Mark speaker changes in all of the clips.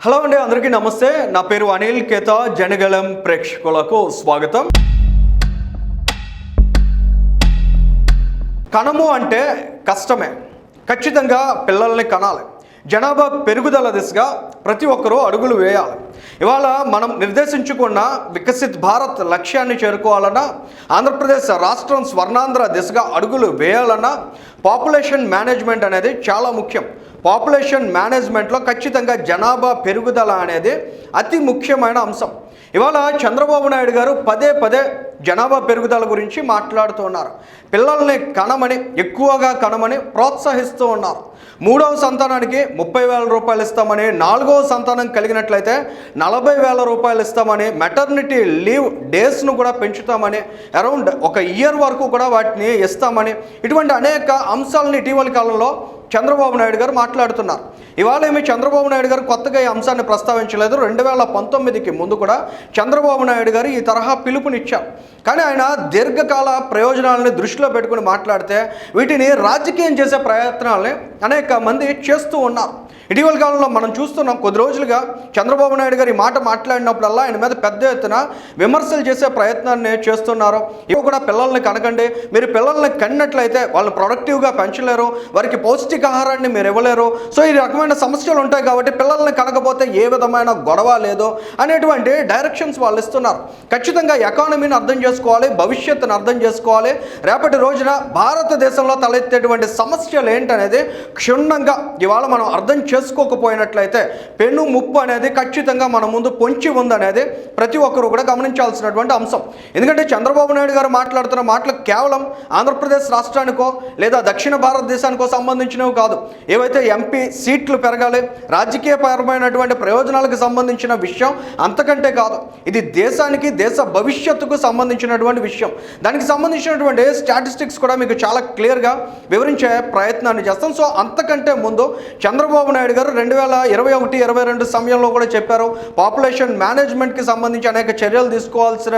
Speaker 1: Hello అండి, అందరికీ నమస్తే. నా పేరు అనిల్ కేతా. జనగలం ప్రేక్షకులకు స్వాగతం. కనము అంటే కష్టమే, ఖచ్చితంగా పిల్లల్ని కనాలి. జనాభా పెరుగుదల దిశగా ప్రతి ఒక్కరూ అడుగులు వేయాలి. ఇవాళ మనం నిర్దేశించుకున్న వికసిత్ భారత్ లక్ష్యాన్ని చేరుకోవాలన్నా, ఆంధ్రప్రదేశ్ రాష్ట్రం స్వర్ణాంధ్ర దిశగా అడుగులు వేయాలన్నా పాపులేషన్ మేనేజ్మెంట్ అనేది చాలా ముఖ్యం. పాపులేషన్ మేనేజ్మెంట్లో ఖచ్చితంగా జనాభా పెరుగుదల అనేది అతి ముఖ్యమైన అంశం. ఇవాళ చంద్రబాబు నాయుడు గారు పదే పదే జనాభా పెరుగుదల గురించి మాట్లాడుతూ ఉన్నారు. పిల్లల్ని కనమని, ఎక్కువగా కనమని ప్రోత్సహిస్తూ ఉన్నారు. 3వ సంతానానికి 30,000 రూపాయలు ఇస్తామని, 4వ సంతానం కలిగినట్లయితే 40,000 రూపాయలు ఇస్తామని, మెటర్నిటీ లీవ్ డేస్ను కూడా పెంచుతామని, అరౌండ్ 1 ఇయర్ వరకు కూడా వాటిని ఇస్తామని, ఇటువంటి అనేక అంశాలను ఇటీవలి కాలంలో చంద్రబాబు నాయుడు గారు మాట్లాడుతున్నారు. ఇవాళ ఏమి చంద్రబాబు నాయుడు గారు కొత్తగా ఈ అంశాన్ని ప్రస్తావించలేదు. 2019కి ముందు కూడా చంద్రబాబు నాయుడు గారు ఈ తరహా పిలుపునిచ్చారు. కానీ ఆయన దీర్ఘకాల ప్రయోజనాలని దృష్టిలో పెట్టుకుని మాట్లాడితే వీటిని రాజకీయం చేసే ప్రయత్నాలని అనేక మంది చేస్తూ ఉన్నారు. ఇటీవల కాలంలో మనం చూస్తున్నాం. కొద్ది రోజులుగా చంద్రబాబు నాయుడు గారు ఈ మాట మాట్లాడినప్పుడల్లా ఆయన మీద పెద్ద ఎత్తున విమర్శలు చేసే ప్రయత్నాన్ని చేస్తున్నారు. ఇవి కూడా పిల్లల్ని కనకండి, మీరు పిల్లల్ని కన్నట్లయితే వాళ్ళని ప్రొడక్టివ్గా పెంచలేరు, వారికి పౌష్టికాహారాన్ని మీరు ఇవ్వలేరు, సో ఈ రకమైన సమస్యలు ఉంటాయి కాబట్టి పిల్లల్ని కనకపోతే ఏ విధమైన గొడవ లేదు అనేటువంటి డైరెక్షన్స్ వాళ్ళు ఇస్తున్నారు. ఖచ్చితంగా ఎకానమీని అర్థం చేసుకోవాలి, భవిష్యత్తును అర్థం చేసుకోవాలి. రేపటి రోజున భారతదేశంలో తలెత్తేటువంటి సమస్యలు ఏంటనేది క్షుణ్ణంగా ఇవాళ మనం అర్థం చేసుకోకపోయినట్లయితే పెను ముప్పు అనేది ఖచ్చితంగా మన ముందు పొంచి ఉందనేది ప్రతి ఒక్కరూ కూడా గమనించాల్సినటువంటి అంశం. ఎందుకంటే చంద్రబాబు నాయుడు గారు మాట్లాడుతున్న మాటలు కేవలం ఆంధ్రప్రదేశ్ రాష్ట్రానికో లేదా దక్షిణ భారతదేశానికో సంబంధించినవి కాదు. ఏవైతే ఎంపీ సీట్లు పెరగాలి, రాజకీయపరమైనటువంటి ప్రయోజనాలకు సంబంధించిన విషయం అంతకంటే కాదు. ఇది దేశానికి, దేశ భవిష్యత్తుకు సంబంధించినటువంటి విషయం. దానికి సంబంధించినటువంటి స్టాటిస్టిక్స్ కూడా మీకు చాలా క్లియర్గా వివరించే ప్రయత్నాన్ని చేస్తాం. సో అంతకంటే ముందు చంద్రబాబు నాయుడు గారు 2021-22 సమయంలో కూడా చెప్పారు, పాపులేషన్ మేనేజ్మెంట్కి సంబంధించి అనేక చర్యలు తీసుకోవాల్సిన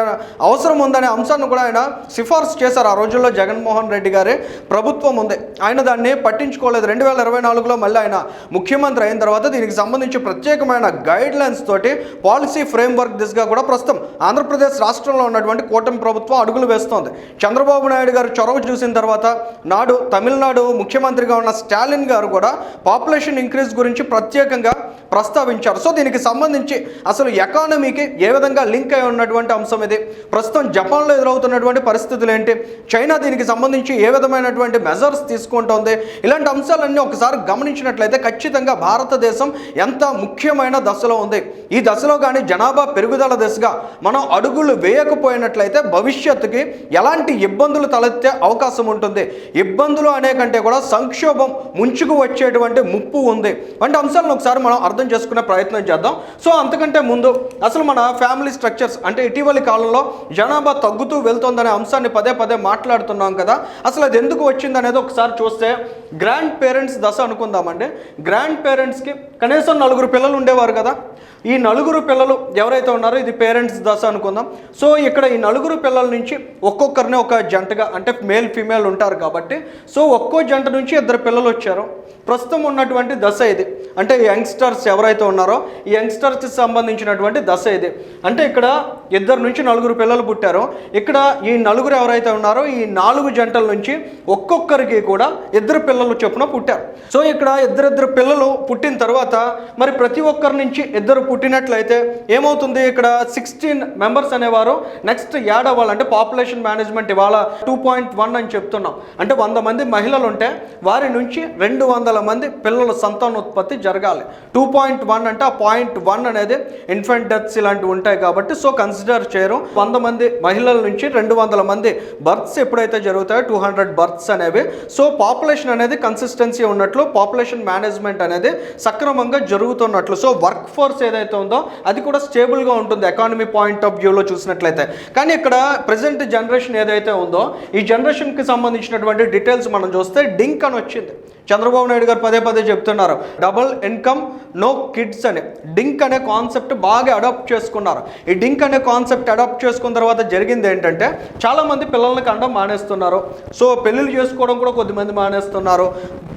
Speaker 1: అవసరం ఉందనే అంశాన్ని కూడా ఆయన సిఫార్సు చేశారు. ఆ రోజుల్లో జగన్మోహన్ రెడ్డి గారి ప్రభుత్వం ఉంది, ఆయన దాన్ని పట్టించుకోలేదు. 2024లో మళ్ళీ ఆయన ముఖ్యమంత్రి అయిన తర్వాత దీనికి సంబంధించి ప్రత్యేకమైన గైడ్ లైన్స్ తోటి పాలసీ ఫ్రేమ్వర్క్ దిశగా కూడా ప్రస్తుతం ఆంధ్రప్రదేశ్ రాష్ట్రంలో ఉన్నటువంటి కూటమి ప్రభుత్వం అడుగులు వేస్తోంది. చంద్రబాబు నాయుడు గారు చొరవ చూసిన తర్వాత నాడు తమిళనాడు ముఖ్యమంత్రిగా ఉన్న స్టాలిన్ గారు కూడా పాపులేషన్ ఇంక్రీజ్ గురించి ప్రత్యేకంగా ప్రస్తావించారు. సో దీనికి సంబంధించి అసలు ఎకానమీకి ఏ విధంగా లింక్ అయి ఉన్నటువంటి అంశం ఇది, ప్రస్తుతం జపాన్లో ఎదురవుతున్నటువంటి పరిస్థితులు ఏంటి, చైనా దీనికి సంబంధించి ఏ విధమైనటువంటి మెజర్స్ తీసుకుంటోంది, ఇలాంటి అంశాలన్నీ ఒకసారి గమనించినట్లయితే ఖచ్చితంగా భారతదేశం ఎంత ముఖ్యమైన దశలో ఉంది. ఈ దశలో కానీ జనాభా పెరుగుదల దిశగా మనం అడుగులు వేయకపోయినట్లయితే భవిష్యత్తుకి ఎలాంటి ఇబ్బందులు తలెత్తే అవకాశం ఉంటుంది. ఇబ్బందులు అనే కంటే కూడా సంక్షోభం ముంచుకు వచ్చేటువంటి ముప్పు ఉంది వంటి అంశాలను ఒకసారి మనం అర్థం చేసుకునే ప్రయత్నం చేద్దాం. సో అంతకంటే ముందు అసలు మన ఫ్యామిలీ స్ట్రక్చర్స్ అంటే ఇటీవలి కాలంలో జనాభా తగ్గుతూ వెళ్తుందనే అంశాన్ని పదే పదే మాట్లాడుతున్నాం కదా, అసలు అది ఎందుకు వచ్చింది అనేది ఒకసారి చూస్తే గ్రాండ్ పేరెంట్స్ దశ అనుకుందామండి. గ్రాండ్ పేరెంట్స్కి కనీసం 4 పిల్లలు ఉండేవారు కదా. ఈ 4 పిల్లలు ఎవరైతే ఉన్నారో ఇది పేరెంట్స్ దశ అనుకుందాం. సో ఇక్కడ ఈ 4 పిల్లల నుంచి ఒక్కొక్కరిని ఒక జంటగా అంటే మేల్ ఫీమేల్ ఉంటారు కాబట్టి సో ఒక్కో జంట నుంచి 2 పిల్లలు వచ్చారు. ప్రస్తుతం ఉన్నటువంటి దశ ఇది. అంటే యంగ్స్టర్స్ ఎవరైతే ఉన్నారో ఈ యంగ్స్టర్స్కి సంబంధించినటువంటి దశ ఇది. అంటే ఇక్కడ 2 నుంచి 4 పిల్లలు పుట్టారో, ఇక్కడ ఈ 4 ఎవరైతే ఉన్నారో ఈ 4 జంటల నుంచి ఒక్కొక్కరికి కూడా 2 పిల్లలు చొప్పున పుట్టారు. సో ఇక్కడ 2 పిల్లలు పుట్టిన తర్వాత మరి ప్రతి ఒక్కరి నుంచి 2 పుట్టినట్లయితే ఏమవుతుంది, ఇక్కడ 16 మెంబర్స్ అనేవారు నెక్స్ట్ యాడ్ అవ్వాలంటే పాపులేషన్ మేనేజ్మెంట్ ఇవాళ 2.1 అని చెప్తున్నాం. అంటే 100 మంది మహిళలు ఉంటే వారి నుంచి 200 మంది పిల్లల సంతానోత్పత్తి జరగాలి. 2.1 అంటే ఆ 0.1 అనేది ఇన్ఫెంట్ డెత్స్ ఇలాంటివి ఉంటాయి కాబట్టి సో కన్సిడర్ చేయరు. 100 మంది మహిళల నుంచి 200 మంది బర్త్స్ ఎప్పుడైతే జరుగుతాయో 200 బర్త్స్ అనేవి. సో పాపులేషన్ అనేది కన్సిస్టెన్సీ ఉన్నట్లు, పాపులేషన్ మేనేజ్మెంట్ అనేది సక్రమంగా జరుగుతున్నట్లు, సో వర్క్ ఫోర్స్ ఏదైతే ఉందో అది కూడా స్టేబుల్గా ఉంటుంది ఎకానమీ పాయింట్ ఆఫ్ వ్యూలో చూసినట్లయితే. కానీ ఇక్కడ ప్రజెంట్ జనరేషన్ ఏదైతే ఉందో ఈ జనరేషన్కి సంబంధించినటువంటి డీటెయిల్స్ మనం చూస్తే డింక్ అని వచ్చింది. చంద్రబాబు నాయుడు గారు పదే పదే చెప్తున్నారు, డబుల్ ఇన్కమ్ నో కిడ్స్ అని. డింక్ అనే కాన్సెప్ట్ బాగా అడాప్ట్ చేసుకున్నారు. ఈ డింక్ అనే కాన్సెప్ట్ అడాప్ట్ చేసుకున్న తర్వాత జరిగింది ఏంటంటే, చాలామంది పిల్లల్ని కండం మానేస్తున్నారు. సో పెళ్ళిళ్ళు చేసుకోవడం కూడా కొద్దిమంది మానేస్తున్నారు.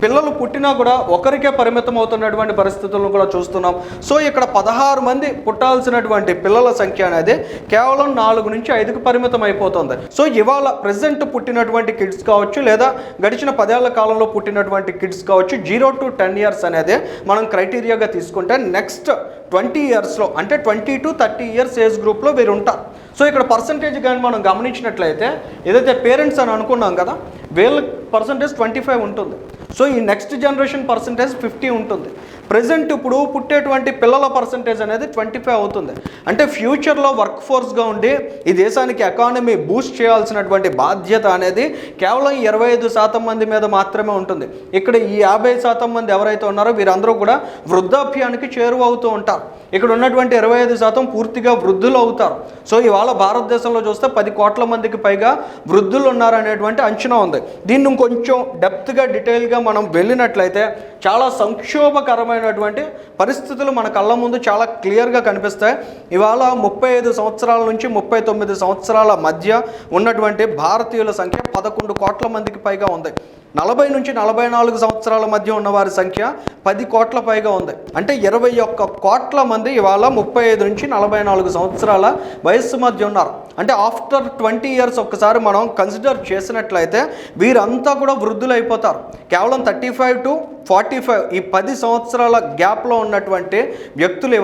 Speaker 1: పిల్లలు పుట్టినా కూడా ఒకరికే పరిమితం అవుతున్నటువంటి పరిస్థితులను కూడా చూస్తున్నాం. సో ఇక్కడ 16 మంది పుట్టాల్సినటువంటి పిల్లల సంఖ్య అనేది కేవలం 4 నుంచి 5కి పరిమితం అయిపోతుంది. సో ఇవాళ ప్రెసెంట్ పుట్టినటువంటి కిడ్స్ కావచ్చు, లేదా గడిచిన 10 ఏళ్ల కాలంలో పుట్టినటువంటి కిడ్స్ కావచ్చు, 0 to 10 years అనేది మనం క్రైటీరియాగా తీసుకుంటే నెక్స్ట్ 20 yearsలో అంటే 20 to 30 years ఏజ్ గ్రూప్లో వీరు ఉంటారు. సో ఇక్కడ పర్సంటేజ్ కానీ మనం గమనించినట్లయితే, ఏదైతే పేరెంట్స్ అని అనుకున్నాం కదా, వీళ్ళ పర్సంటేజ్ 25 ఉంటుంది. సో ఈ నెక్స్ట్ జనరేషన్ పర్సంటేజ్ 50 ఉంటుంది. ప్రజెంట్ ఇప్పుడు పుట్టేటువంటి పిల్లల పర్సంటేజ్ అనేది 25 అవుతుంది. అంటే ఫ్యూచర్లో వర్క్ ఫోర్స్గా ఉండి ఈ దేశానికి ఎకానమీ బూస్ట్ చేయాల్సినటువంటి బాధ్యత అనేది కేవలం 25% మంది మీద మాత్రమే ఉంటుంది. ఇక్కడ ఈ 50% మంది ఎవరైతే ఉన్నారో వీరందరూ కూడా వృద్ధాప్యానికి చేరువవుతూ ఉంటారు. ఇక్కడ ఉన్నటువంటి 25% పూర్తిగా వృద్ధులు అవుతారు. సో ఇవాళ భారతదేశంలో చూస్తే 10 కోట్ల మందికి పైగా వృద్ధులు ఉన్నారనేటువంటి అంచనా ఉంది. దీన్ని కొంచెం డెప్త్గా డీటెయిల్గా మనం వెళ్ళినట్లయితే చాలా సంక్షోభకరమైనటువంటి పరిస్థితులు మన కళ్ళ ముందు చాలా క్లియర్గా కనిపిస్తాయి. ఇవాళ 35 సంవత్సరాల నుంచి 39 సంవత్సరాల మధ్య ఉన్నటువంటి భారతీయుల సంఖ్య 11 కోట్ల మందికి పైగా ఉంది. 40 నుంచి 44 సంవత్సరాల మధ్య ఉన్నవారి సంఖ్య 10 కోట్ల పైగా ఉంది. అంటే 21 కోట్ల మంది ఇవాళ 35 నుంచి 44 సంవత్సరాల వయస్సు మధ్య ఉన్నారు. అంటే ఆఫ్టర్ 20 years ఒక్కసారి మనం కన్సిడర్ చేసినట్లయితే వీరంతా కూడా వృద్ధులు అయిపోతారు. కేవలం 35 to 45 ఈ 10 సంవత్సరాల గ్యాప్లో ఉన్నటువంటి వ్యక్తులు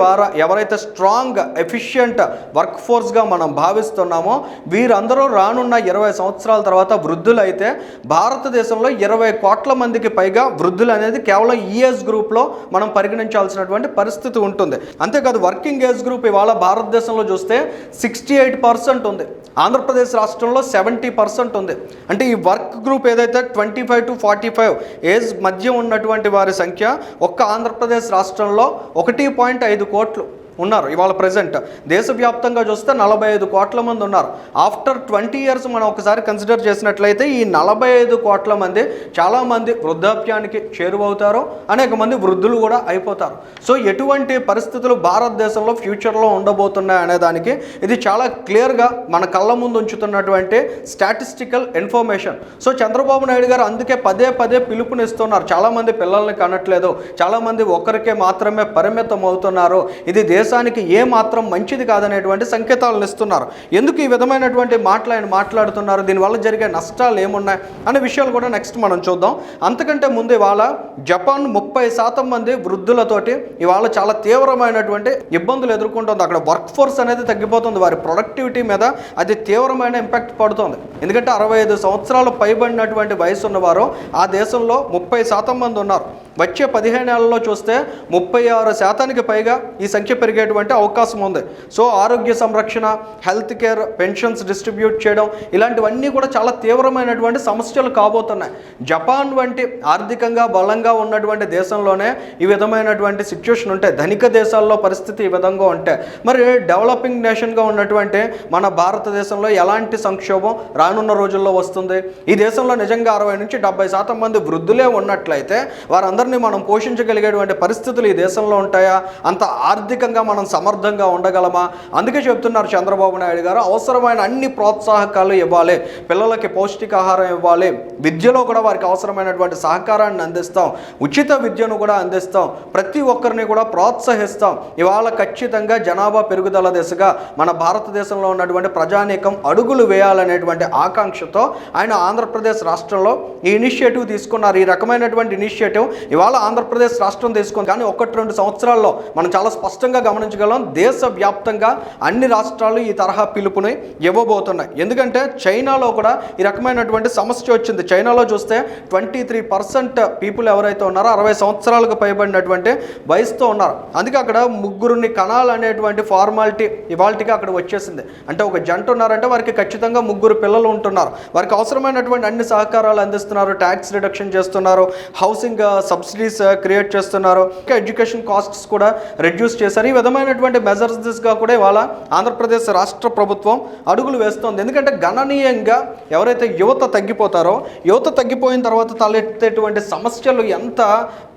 Speaker 1: ఎవరైతే స్ట్రాంగ్ ఎఫిషియంట్ వర్క్ ఫోర్స్గా మనం భావిస్తున్నామో వీరందరూ రానున్న 20 సంవత్సరాల తర్వాత వృద్ధులు అయితే భారతదేశంలో 20 కోట్ల మందికి పైగా వృద్ధులు అనేది కేవలం ఈ ఏజ్ గ్రూప్లో మనం పరిగణించాల్సినటువంటి పరిస్థితి ఉంటుంది. అంతేకాదు వర్కింగ్ ఏజ్ గ్రూప్ ఇవాళ భారతదేశంలో చూస్తే 68% ఉంది. ఆంధ్రప్రదేశ్ రాష్ట్రంలో 70% ఉంది. అంటే ఈ వర్క్ గ్రూప్ ఏదైతే 25 to 45 ఏజ్ మధ్య ఉన్నటువంటి వారి సంఖ్య ఒక్క ఆంధ్రప్రదేశ్ రాష్ట్రంలో 1.5 కోట్లు ఉన్నారు. ఇవాళ ప్రజెంట్ దేశవ్యాప్తంగా చూస్తే 45 కోట్ల మంది ఉన్నారు. ఆఫ్టర్ 20 years మనం ఒకసారి కన్సిడర్ చేసినట్లయితే ఈ 45 కోట్ల మంది చాలామంది వృద్ధాప్యానికి చేరువవుతారు, అనేక మంది వృద్ధులు కూడా అయిపోతారు. సో ఎటువంటి పరిస్థితులు భారతదేశంలో ఫ్యూచర్లో ఉండబోతున్నాయి అనే దానికి ఇది చాలా క్లియర్గా మన కళ్ళ ముందు ఉంచుతున్నటువంటి statistical information. So Chandrababu Naidu garu అందుకే పదే పదే పిలుపునిస్తున్నారు, చాలామంది పిల్లల్ని కనట్లేదు, చాలామంది ఒక్కరికే మాత్రమే పరిమితం అవుతున్నారు, ఇది దేశానికి ఏమాత్రం మంచిది కాదనేటువంటి సంకేతాలను ఇస్తున్నారు. ఎందుకు ఈ విధమైనటువంటి మాటలు ఆయన మాట్లాడుతున్నారు, దీనివల్ల జరిగే నష్టాలు ఏమున్నాయి అనే విషయాలు కూడా నెక్స్ట్ మనం చూద్దాం. అంతకంటే ముందు ఇవాళ జపాన్ 30% మంది వృద్ధులతోటి ఇవాళ చాలా తీవ్రమైనటువంటి ఇబ్బందులు ఎదుర్కొంటుంది. అక్కడ వర్క్ ఫోర్స్ అనేది తగ్గిపోతుంది, వారి ప్రొడక్టివిటీ మీద అది తీవ్రమైన ఇంపాక్ట్ పడుతుంది. ఎందుకంటే 65 సంవత్సరాలు పైబడినటువంటి వయసు ఉన్నవారు ఆ దేశంలో 30% మంది ఉన్నారు. వచ్చే 15 ఏళ్లలో చూస్తే 36% పైగా ఈ సంఖ్య పెరిగేటువంటి అవకాశం ఉంది. సో ఆరోగ్య సంరక్షణ, హెల్త్ కేర్, పెన్షన్స్ డిస్ట్రిబ్యూట్ చేయడం ఇలాంటివన్నీ కూడా చాలా తీవ్రమైనటువంటి సమస్యలు కాబోతున్నాయి. జపాన్ వంటి ఆర్థికంగా బలంగా ఉన్నటువంటి దేశంలోనే ఈ విధమైనటువంటి సిచ్యువేషన్ ఉంటే, ధనిక దేశాల్లో పరిస్థితి ఈ విధంగా ఉంటే మరి డెవలపింగ్ నేషన్గా ఉన్నటువంటి మన భారతదేశంలో ఎలాంటి సంక్షోభం రానున్న రోజుల్లో వస్తుంది? ఈ దేశంలో నిజంగా 60 నుంచి 70% మంది వృద్ధులే ఉన్నట్లయితే వారందరినీ మనం పోషించగలిగేటువంటి పరిస్థితులు ఈ దేశంలో ఉంటాయా? అంత ఆర్థికంగా మనం సమర్థంగా ఉండగలమా? అందుకే చెప్తున్నారు చంద్రబాబు నాయుడు గారు, అవసరమైన అన్ని ప్రోత్సాహకాలు ఇవ్వాలి, పిల్లలకి పౌష్టికాహారం ఇవ్వాలి, విద్యలో కూడా వారికి అవసరమైనటువంటి సహకారాన్ని అందిస్తాం, ఉచిత విద్యను కూడా అందిస్తాం, ప్రతి ఒక్కరిని కూడా ప్రోత్సహిస్తాం. ఇవాళ ఖచ్చితంగా జనాభా పెరుగుదల దిశగా మన భారతదేశంలో ఉన్నటువంటి ప్రజానీకం అడుగులు వేయాలనేటువంటి ఆకాంక్షతో ఆయన ఆంధ్రప్రదేశ్ రాష్ట్రంలో ఈ ఇనిషియేటివ్ తీసుకున్నారు. ఈ రకమైనటువంటి ఇనిషియేటివ్ ఇవాళ ఆంధ్రప్రదేశ్ రాష్ట్రం తీసుకుంది. కానీ 1-2 సంవత్సరాల్లో మనం చాలా స్పష్టంగా గమనించగలం, దేశవ్యాప్తంగా అన్ని రాష్ట్రాలు ఈ తరహా పిలుపుని ఇవ్వబోతున్నాయి. ఎందుకంటే చైనాలో కూడా ఈ రకమైనటువంటి సమస్య వచ్చింది. చైనాలో చూస్తే 23% పీపుల్ ఎవరైతే ఉన్నారో 60 సంవత్సరాలకు పైబడినటువంటి వయసుతో ఉన్నారు. అందుకే అక్కడ ముగ్గురిని కనాలనేటువంటి ఫార్మాలిటీ ఇవాళకి అక్కడ వచ్చేసింది. అంటే ఒక జంట ఉన్నారంటే వారికి ఖచ్చితంగా 3 పిల్లలు ఉంటున్నారు. వారికి అవసరమైనటువంటి అన్ని సహకారాలు అందిస్తున్నారు, ట్యాక్స్ రిడక్షన్ చేస్తున్నారు, హౌసింగ్ సబ్సిడీస్ క్రియేట్ చేస్తున్నారు. ఇంకా ఎడ్యుకేషన్ కాస్ట్స్ కూడా రెడ్యూస్ చేశారు. ఈ విధమైనటువంటి మెజర్స్గా కూడా ఇవాళ ఆంధ్రప్రదేశ్ రాష్ట్ర ప్రభుత్వం అడుగులు వేస్తోంది. ఎందుకంటే గణనీయంగా ఎవరైతే యువత తగ్గిపోతారో, యువత తగ్గిపోయిన తర్వాత తలెత్తేటువంటి సమస్యలు ఎంత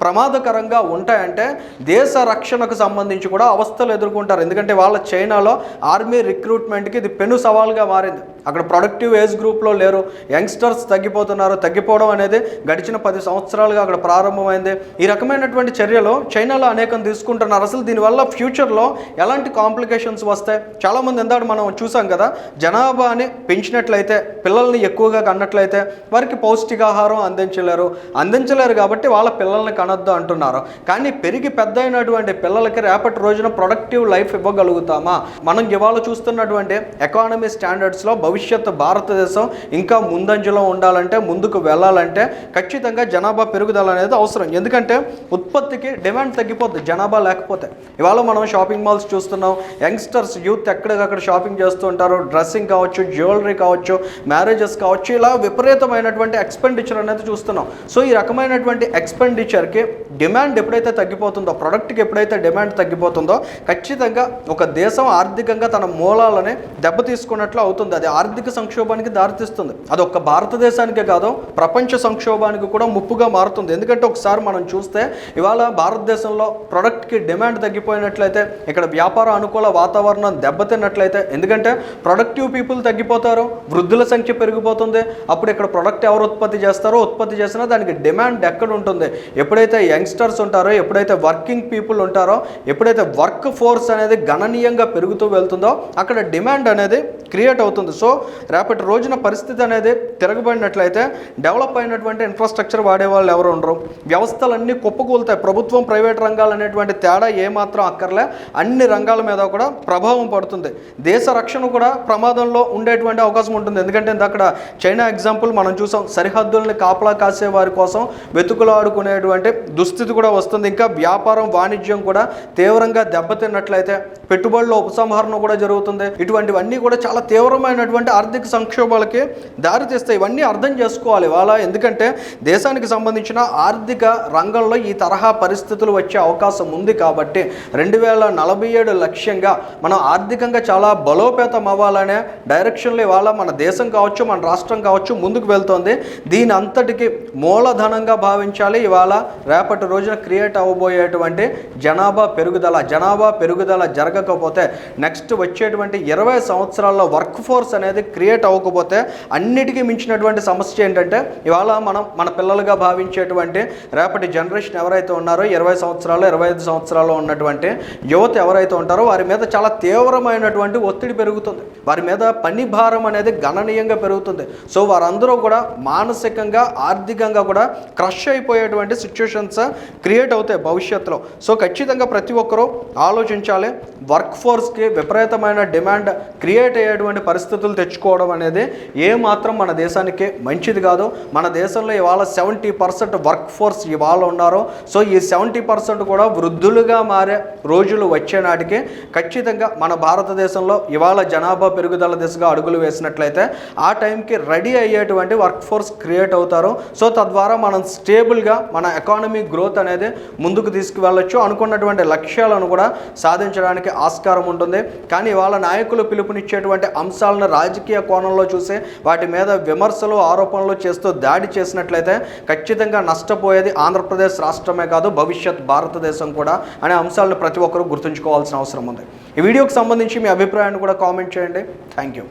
Speaker 1: ప్రమాదకరంగా ఉంటాయంటే దేశ రక్షణకు సంబంధించి కూడా అవస్థలు ఎదుర్కొంటారు. ఎందుకంటే వాళ్ళ చైనాలో ఆర్మీ రిక్రూట్మెంట్కి ఇది పెను సవాల్గా మారింది. అక్కడ ప్రొడక్టివ్ ఏజ్ గ్రూప్లో లేరు, యంగ్స్టర్స్ తగ్గిపోతున్నారు. తగ్గిపోవడం అనేది గడిచిన 10 సంవత్సరాలుగా అక్కడ ప్రారంభమైంది. ఈ రకమైనటువంటి చర్యలు చైనాలో అనేకం తీసుకుంటున్నారు. అసలు దీనివల్ల ఫ్యూచర్లో ఎలాంటి కాంప్లికేషన్స్ వస్తాయి? చాలామంది ఎందాడు మనం చూసాం కదా, జనాభాని పెంచినట్లయితే, పిల్లల్ని ఎక్కువగా కన్నట్లయితే వారికి పౌష్టికాహారం అందించలేరు కాబట్టి వాళ్ళ పిల్లల్ని కనొద్దు అంటున్నారు. కానీ పెరిగి పెద్ద అయినటువంటి పిల్లలకి రేపటి రోజున ప్రొడక్టివ్ లైఫ్ ఇవ్వగలుగుతామా? మనం ఇవాళ చూస్తున్నటువంటి ఎకానమీ స్టాండర్డ్స్లో భవిష్యత్తు భారతదేశం ఇంకా ముందంజలో ఉండాలంటే, ముందుకు వెళ్ళాలంటే ఖచ్చితంగా జనాభా పెరుగుదల అనేది అవసరం. ఎందుకంటే ఉత్పత్తికి డిమాండ్ తగ్గిపోద్ది జనాభా లేకపోతే. ఇవాళ మనం షాపింగ్ మాల్స్ చూస్తున్నాం, యంగ్స్టర్స్ యూత్ ఎక్కడికక్కడ షాపింగ్ చేస్తూ ఉంటారు. డ్రెస్సింగ్ కావచ్చు, జ్యువెలరీ కావచ్చు, మ్యారేజెస్ కావచ్చు, ఇలా విపరీతమైనటువంటి ఎక్స్పెండిచర్ అనేది చూస్తున్నాం. సో ఈ రకమైనటువంటి ఎక్స్పెండిచర్కి డిమాండ్ ఎప్పుడైతే తగ్గిపోతుందో, ప్రొడక్ట్కి ఎప్పుడైతే డిమాండ్ తగ్గిపోతుందో ఖచ్చితంగా ఒక దేశం ఆర్థికంగా తన మూలాలని దెబ్బతీసుకున్నట్లు అవుతుంది. అది ఆర్థిక సంక్షోభానికి దారితీస్తుంది. అది ఒక్క భారతదేశానికే కాదు, ప్రపంచ సంక్షోభానికి కూడా ముప్పుగా మారుతుంది. ఎందుకంటే ఒకసారి మనం చూస్తే ఇవాళ భారతదేశంలో ప్రొడక్ట్కి డిమాండ్ తగ్గిపోయినట్లయితే, ఇక్కడ వ్యాపార అనుకూల వాతావరణం దెబ్బతిన్నట్లయితే, ఎందుకంటే ప్రొడక్టివ్ పీపుల్ తగ్గిపోతారు, వృద్ధుల సంఖ్య పెరిగిపోతుంది. అప్పుడు ఇక్కడ ప్రొడక్ట్ ఎవరు ఉత్పత్తి చేస్తారో, ఉత్పత్తి చేసినా దానికి డిమాండ్ ఎక్కడ ఉంటుంది? ఎప్పుడైతే యంగ్స్టర్స్ ఉంటారో, ఎప్పుడైతే వర్కింగ్ పీపుల్ ఉంటారో, ఎప్పుడైతే వర్క్ ఫోర్స్ అనేది గణనీయంగా పెరుగుతూ వెళ్తుందో అక్కడ డిమాండ్ అనేది క్రియేట్ అవుతుంది. సో రేపటి రోజున పరిస్థితి అనేది తిరగబడినట్లయితే డెవలప్ అయినటువంటి ఇన్ఫ్రాస్ట్రక్చర్ వాడేవాళ్ళు ఎవరు ఉండరు, వ్యవస్థలన్నీ కుప్పకూలుతాయి. ప్రభుత్వం ప్రైవేట్ రంగాలు అనేటువంటి తేడా ఏమాత్రం అక్కర్లే, అన్ని రంగాల మీద కూడా ప్రభావం పడుతుంది. దేశ రక్షణ కూడా ప్రమాదంలో ఉండేటువంటి అవకాశం ఉంటుంది. ఎందుకంటే అక్కడ చైనా ఎగ్జాంపుల్ మనం చూసాం. సరిహద్దుల్ని కాపలా కాసే వారి కోసం వెతుకులాడుకునేటువంటి దుస్థితి కూడా వస్తుంది. ఇంకా వ్యాపారం, వాణిజ్యం కూడా తీవ్రంగా దెబ్బతిన్నట్లయితే పెట్టుబడుల ఉపసంహరణ కూడా జరుగుతుంది. ఇటువంటివన్నీ కూడా చాలా తీవ్రమైనటువంటి ఆర్థిక సంక్షోభాలకి దారితీస్తాయి. ఇవన్నీ అర్థం చేసుకోవాలి ఇవాళ. ఎందుకంటే దేశానికి సంబంధించిన ఆర్థిక రంగంలో ఈ తరహా పరిస్థితులు వచ్చే అవకాశం ఉంది కాబట్టి 2047 లక్ష్యంగా మనం ఆర్థికంగా చాలా బలోపేతం అవ్వాలనే డైరెక్షన్లో ఇవాళ మన దేశం కావచ్చు, మన రాష్ట్రం కావచ్చు ముందుకు వెళ్తోంది. దీని అంతటికి మూలధనంగా భావించాలి ఇవాళ రేపటి రోజున క్రియేట్ అవ్వబోయేటువంటి జనాభా పెరుగుదల జరగకపోతే, నెక్స్ట్ వచ్చేటువంటి 20 సంవత్సరాల్లో వర్క్ ఫోర్స్ అనేది క్రియేట్ అవ్వకపోతే అన్నిటికీ మించినటువంటి సమస్య ఏంటంటే ఇవాళ మనం మన పిల్లలుగా భావించేటువంటి రేపటి జనరేషన్ ఎవరైతే ఉన్నారో, 20 సంవత్సరాలు 25 సంవత్సరాల్లో ఉన్నటువంటి యువత ఎవరైతే ఉంటారో వారి మీద చాలా తీవ్రమైనటువంటి ఒత్తిడి పెరుగుతుంది. వారి మీద పని భారం అనేది గణనీయంగా పెరుగుతుంది. సో వారందరూ కూడా మానసికంగా, ఆర్థికంగా కూడా క్రష్ అయిపోయేటువంటి సిచ్యువేషన్స్ క్రియేట్ అవుతాయి భవిష్యత్తులో. సో ఖచ్చితంగా ప్రతి ఒక్కరూ ఆలోచించాలి. వర్క్ ఫోర్స్కి విపరీతమైన డిమాండ్ క్రియేట్ అయ్యేటువంటి పరిస్థితులు తెచ్చుకోవడం అనేది ఏమాత్రం మన దేశానికి మంచిది కాదు. మన దేశంలో ఇవాళ 70% వర్క్ ఫోర్స్ ఇవాళ ఉన్నారో, సో ఈ 70% కూడా వృద్ధులుగా మారే రోజులు వచ్చే నాటికి ఖచ్చితంగా మన భారతదేశంలో ఇవాళ జనాభా పెరుగుదల దిశగా అడుగులు వేసినట్లయితే ఆ టైంకి రెడీ అయ్యేటువంటి వర్క్ ఫోర్స్ క్రియేట్ అవుతారు. సో తద్వారా మనం స్టేబుల్గా మన ఎకానమీ గ్రోత్ అనేది ముందుకు తీసుకువెళ్ళొచ్చు. అనుకున్నటువంటి లక్ష్యాలను కూడా సాధించడానికి ఆస్కారం ఉంటుంది. కానీ ఇవాళ నాయకులు పిలుపునిచ్చేటువంటి అంశాలను రాజకీయ కోణంలో చూసి వాటి మీద విమర్శలు, ఆరోపణలు చేస్తూ దాడి చేసినట్లయితే ఖచ్చితంగా నష్టపోయేది ఆంధ్రప్రదేశ్ రాష్ట్రమే కాదు, భవిష్యత్ భారతదేశం కూడా అనే అంశాలను ప్రతి ఒక్కరూ గుర్తుంచుకోవాల్సిన అవసరం ఉంది. ఈ వీడియోకి సంబంధించి మీ అభిప్రాయాన్ని కూడా కామెంట్ చేయండి. Thank you.